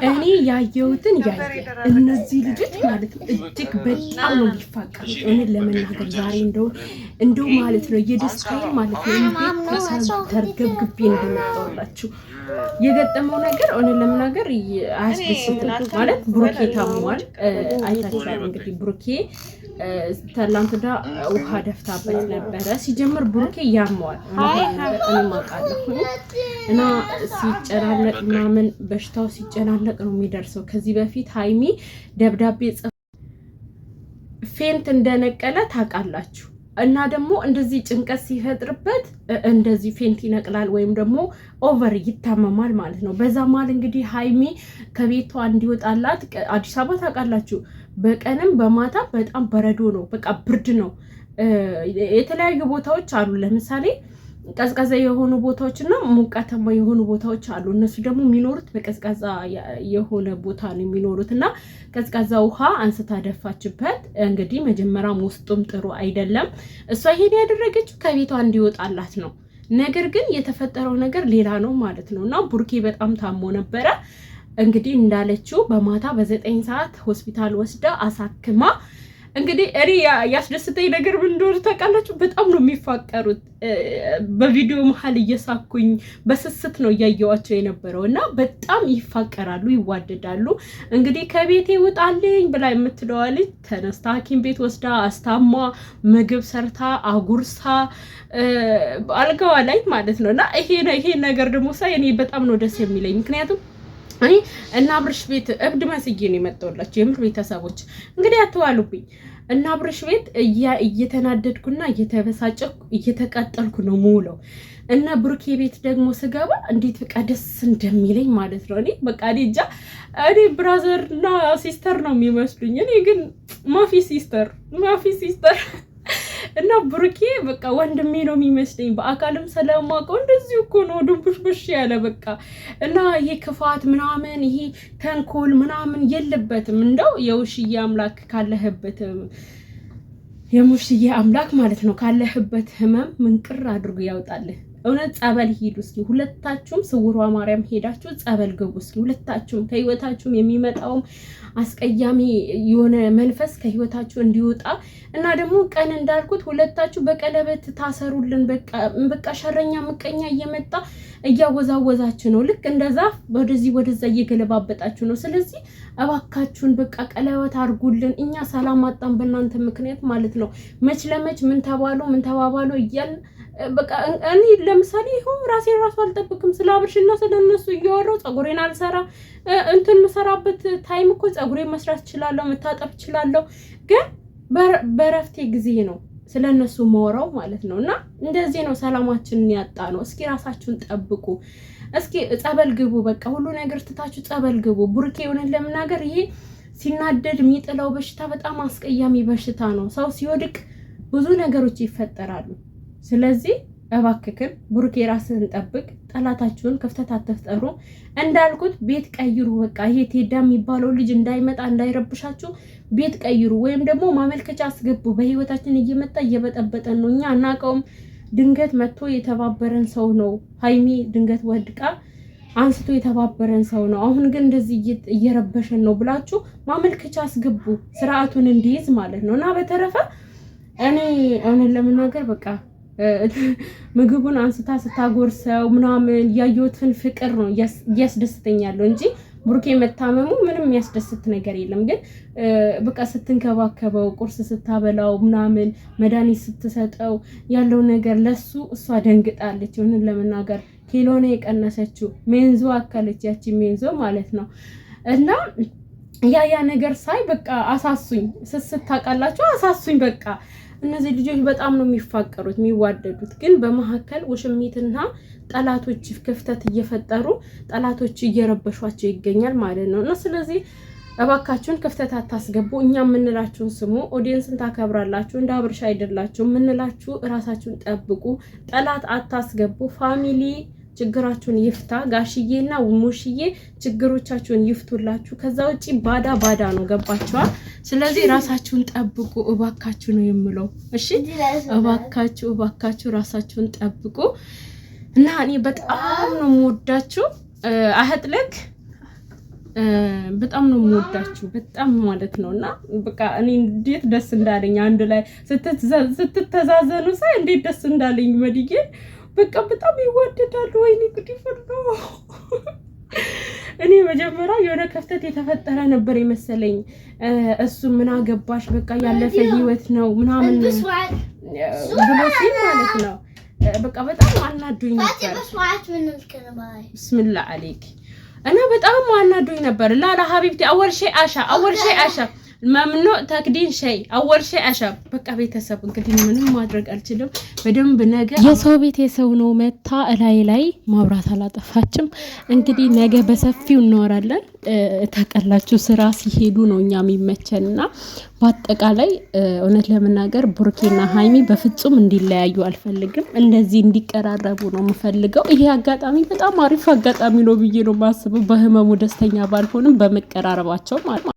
እኔ ያየሁትን ያየ እነዚህ ልጆች ማለት ነው እጅግ በጣም ነው የሚፋቀሩት። እኔን ለመናገር ዛሬ እንደው ማለት ነው የደስታዬ ማለት ነው እንዴት ተርገብግቤ እንደመጣሁላችሁ የገጠመው ነገር እኔን ለመናገር አያስደስትም። ማለት ብሩኬ ታሟል አይታችኋል። እንግዲህ ብሩኬ ትላንትና ውሃ ደፍታበት ነበረ። ሲጀምር ብሩኬ ያመዋል እኔ ማውቃለሁ እና ሲጨናነቅ ምናምን በሽታው ሲጨናነቅ ነው የሚደርሰው። ከዚህ በፊት ሀይሚ ደብዳቤ ፌንት እንደነቀለ ታውቃላችሁ። እና ደግሞ እንደዚህ ጭንቀት ሲፈጥርበት እንደዚህ ፌንት ይነቅላል ወይም ደግሞ ኦቨር ይታመማል ማለት ነው። በዛ መሀል እንግዲህ ሀይሚ ከቤቷ እንዲወጣላት አዲስ አበባ ታውቃላችሁ፣ በቀንም በማታ በጣም በረዶ ነው፣ በቃ ብርድ ነው። የተለያዩ ቦታዎች አሉ ለምሳሌ ቀዝቃዛ የሆኑ ቦታዎች እና ሞቃታማ የሆኑ ቦታዎች አሉ። እነሱ ደግሞ የሚኖሩት በቀዝቃዛ የሆነ ቦታ ነው የሚኖሩት እና ቀዝቃዛ ውሃ አንስታ ደፋችበት። እንግዲህ መጀመሪያም ውስጡም ጥሩ አይደለም። እሷ ይሄን ያደረገችው ከቤቷ እንዲወጣላት ነው። ነገር ግን የተፈጠረው ነገር ሌላ ነው ማለት ነው እና ቡርኬ በጣም ታሞ ነበረ። እንግዲህ እንዳለችው በማታ በ9 ሰዓት ሆስፒታል ወስዳ አሳክማ እንግዲህ እኔ ያስደስተኝ ነገር ምን እንደሆነ ታውቃላችሁ? በጣም ነው የሚፋቀሩት። በቪዲዮ መሀል እየሳኩኝ በስስት ነው እያየዋቸው የነበረው እና በጣም ይፋቀራሉ፣ ይዋደዳሉ። እንግዲህ ከቤቴ ውጣልኝ ብላ የምትለዋ ልጅ ተነስታ ሐኪም ቤት ወስዳ አስታማ ምግብ ሰርታ አጉርሳ አልጋዋ ላይ ማለት ነው እና ይሄ ነገር ደግሞ ሳይ እኔ በጣም ነው ደስ የሚለኝ ምክንያቱም እና አብርሽ ቤት እብድ መስዬ ነው የመጣሁላችሁ። የምር ቤተሰቦች እንግዲህ አትዋሉብኝ። እና አብርሽ ቤት እየተናደድኩና እየተበሳጨኩ እየተቃጠልኩ ነው የምውለው። እና ብሩኬ ቤት ደግሞ ስገባ እንዴት በቃ ደስ እንደሚለኝ ማለት ነው። እኔ በቃ እኔ ብራዘር እና ሲስተር ነው የሚመስሉኝ። እኔ ግን ማፊ ሲስተር እና ብሩኬ በቃ ወንድሜ ነው የሚመስለኝ። በአካልም ስለማውቀው እንደዚህ እኮ ነው ድንቡሽቡሽ ያለ በቃ እና ይሄ ክፋት ምናምን ይሄ ተንኮል ምናምን የለበትም። እንደው የውሽዬ አምላክ ካለህበት የሙሽዬ አምላክ ማለት ነው ካለህበት ህመም ምንቅር አድርጎ ያውጣልህ። እውነት ጸበል ሂዱ እስኪ ሁለታችሁም፣ ስውሯ ማርያም ሄዳችሁ ጸበል ግቡ እስኪ ሁለታችሁም። ከህይወታችሁም የሚመጣውም አስቀያሚ የሆነ መንፈስ ከህይወታችሁ እንዲወጣ እና ደግሞ ቀን እንዳልኩት ሁለታችሁ በቀለበት ታሰሩልን። በቃ ሸረኛ ምቀኛ እየመጣ እያወዛወዛችሁ ነው። ልክ እንደዛ ወደዚህ ወደዛ እየገለባበጣችሁ ነው። ስለዚህ እባካችሁን በቃ ቀለበት አድርጉልን። እኛ ሰላም አጣን በእናንተ ምክንያት ማለት ነው። መች ለመች ምን ተባባሉ እያልን በቃ እኔ ለምሳሌ ይሁን ራሴን ራሱ አልጠብቅም። ስለ አብርሽና ስለነሱ እያወራሁ ፀጉሬን አልሰራ እንትን መሰራበት ታይም እኮ ፀጉሬን መስራት እችላለሁ፣ መታጠብ እችላለሁ። ግን በረፍቴ ጊዜ ነው ስለነሱ ማወራው ማለት ነው። እና እንደዚህ ነው ሰላማችንን ያጣ ነው። እስኪ ራሳችሁን ጠብቁ። እስኪ ጸበል ግቡ። በቃ ሁሉ ነገር ትታችሁ ጸበል ግቡ። ቡርኬ ሆነን ለምናገር ይሄ ሲናደድ የሚጥለው በሽታ በጣም አስቀያሚ በሽታ ነው። ሰው ሲወድቅ ብዙ ነገሮች ይፈጠራሉ። ስለዚህ እባክክን ቡርኬ ራስህን ጠብቅ። ጠላታችሁን ክፍተት አትፍጠሩ። እንዳልኩት ቤት ቀይሩ። በቃ ይሄ ቴዳ የሚባለው ልጅ እንዳይመጣ እንዳይረብሻችሁ ቤት ቀይሩ፣ ወይም ደግሞ ማመልከቻ አስገቡ። በህይወታችን እየመጣ እየበጠበጠን ነው። እኛ አናውቀውም። ድንገት መጥቶ የተባበረን ሰው ነው። ሀይሚ ድንገት ወድቃ አንስቶ የተባበረን ሰው ነው። አሁን ግን እንደዚህ እየረበሸን ነው ብላችሁ ማመልከቻ አስገቡ፣ ስርዓቱን እንዲይዝ ማለት ነው። እና በተረፈ እኔ ለመናገር በቃ ምግቡን አንስታ ስታጎርሰው ምናምን ያየሁትን ፍቅር ነው እያስደስተኛለሁ እንጂ ቡርኬ መታመሙ ምንም የሚያስደስት ነገር የለም። ግን በቃ ስትንከባከበው፣ ቁርስ ስታበላው ምናምን መድኃኒት ስትሰጠው ያለው ነገር ለሱ እሷ ደንግጣለች። ይሁንን ለመናገር ኪሎ ነው የቀነሰችው። ሜንዞ አካለች፣ ያቺ ሜንዞ ማለት ነው። እና ያ ነገር ሳይ በቃ አሳሱኝ። ስታውቃላችሁ አሳሱኝ በቃ እነዚህ ልጆች በጣም ነው የሚፋቀሩት የሚዋደዱት። ግን በመሀከል ውሽሚትና ጠላቶች ክፍተት እየፈጠሩ ጠላቶች እየረበሿቸው ይገኛል ማለት ነው። እና ስለዚህ እባካችሁን ክፍተት አታስገቡ። እኛ የምንላችሁን ስሙ። ኦዲየንስን ታከብራላችሁ፣ እንደ አብርሽ አይደላችሁ የምንላችሁ። እራሳችሁን ጠብቁ። ጠላት አታስገቡ። ፋሚሊ ችግራችሁን ይፍታ። ጋሽዬና ሙሽዬ ችግሮቻችሁን ይፍቱላችሁ። ከዛ ውጪ ባዳ ነው። ገባችኋል? ስለዚህ ራሳችሁን ጠብቁ እባካችሁ ነው የምለው። እሺ እባካችሁ ራሳችሁን ጠብቁ። እና እኔ በጣም ነው የምወዳችሁ። አህጥለክ በጣም ነው የምወዳችሁ በጣም ማለት ነውና በቃ እኔ እንዴት ደስ እንዳለኝ አንድ ላይ ስትተዛዘኑ ሳይ እንዴት ደስ እንዳለኝ መዲጌን በቃ በጣም ይወደዳሉ። ወይኔ ጉድ ይፈርዶ እኔ መጀመሪያ የሆነ ክፍተት የተፈጠረ ነበር የመሰለኝ። እሱ ምን አገባሽ በቃ ያለፈ ህይወት ነው ምናምን ብሎ ሲል ማለት ነው። በቃ በጣም አናዶኝ ነበር። ብስሚላህ አለይክ انا በጣም አናዶኝ ነበር ላላ ሀቢብቲ اول شيء عشا ممنوع تكدين شيء اول شيء عشا በቃ ቤተሰብ እንግዲህ ምንም ማድረግ አልችልም። በደንብ ነገ የሰው ቤት የሰው ነው መታ ላይ ማብራት አላጠፋችም። እንግዲህ ነገ በሰፊው እንወራለን። ተቀላችሁ ስራ ሲሄዱ ነው እኛ የሚመቸንና በአጠቃላይ እውነት ለመናገር ቡርኬና ሃይሚ በፍጹም እንዲለያዩ አልፈልግም። እንደዚህ እንዲቀራረቡ ነው የምፈልገው። ይሄ አጋጣሚ በጣም አሪፍ አጋጣሚ ነው ብዬ ነው ማስበው። በህመሙ ደስተኛ ባልሆንም በመቀራረባቸው ማለት